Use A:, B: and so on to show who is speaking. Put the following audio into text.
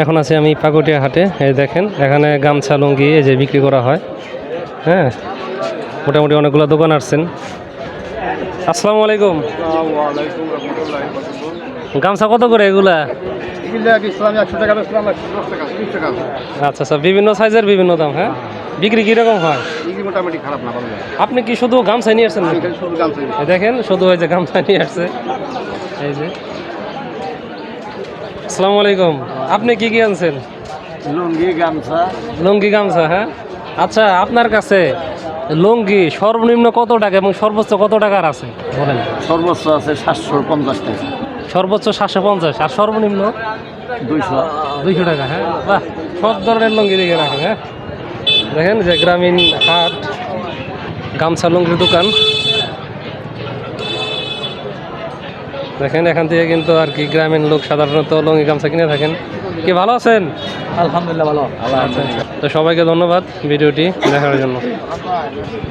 A: এখন আছি আমি পাকুটিয়া হাটে। এই দেখেন এখানে গামছা লুঙ্গি এই যে বিক্রি করা হয়। হ্যাঁ, মোটামুটি অনেকগুলো দোকান আসছেন। আসসালামু আলাইকুম। গামছা কত করে এগুলা? আচ্ছা আচ্ছা, বিভিন্ন সাইজের বিভিন্ন দাম। হ্যাঁ, বিক্রি কিরকম হয়?
B: মোটামুটি খারাপ না, ভালো।
A: আপনি কি শুধু গামছা নিয়ে আসছেন? এই দেখেন শুধু এই যে গামছা নিয়ে আসছে এই যে। আসসালামু আলাইকুম। আপনি কি কি আনছেন?
B: লুঙ্গি, গামছা।
A: লুঙ্গি গামছা। হ্যাঁ, আচ্ছা আপনার কাছে লুঙ্গি সর্বনিম্ন কত টাকা এবং সর্বোচ্চ কত টাকার আছে বলেন?
B: সর্বোচ্চ আছে 750 টাকা,
A: সর্বোচ্চ 750 আর সর্বনিম্ন 200 টাকা। হ্যাঁ, বাহ, সব ধরনের লুঙ্গি দেখে রাখেন। হ্যাঁ, দেখেন যে গ্রামীণ হাট, গামছা লুঙ্গির দোকান। দেখেন এখান থেকে কিন্তু আর কি গ্রামীণ লোক সাধারণত লুঙ্গি গামছা কিনে থাকেন। কি ভালো আছেন?
B: আলহামদুলিল্লাহ ভালো।
A: তো সবাইকে ধন্যবাদ ভিডিওটি দেখার জন্য।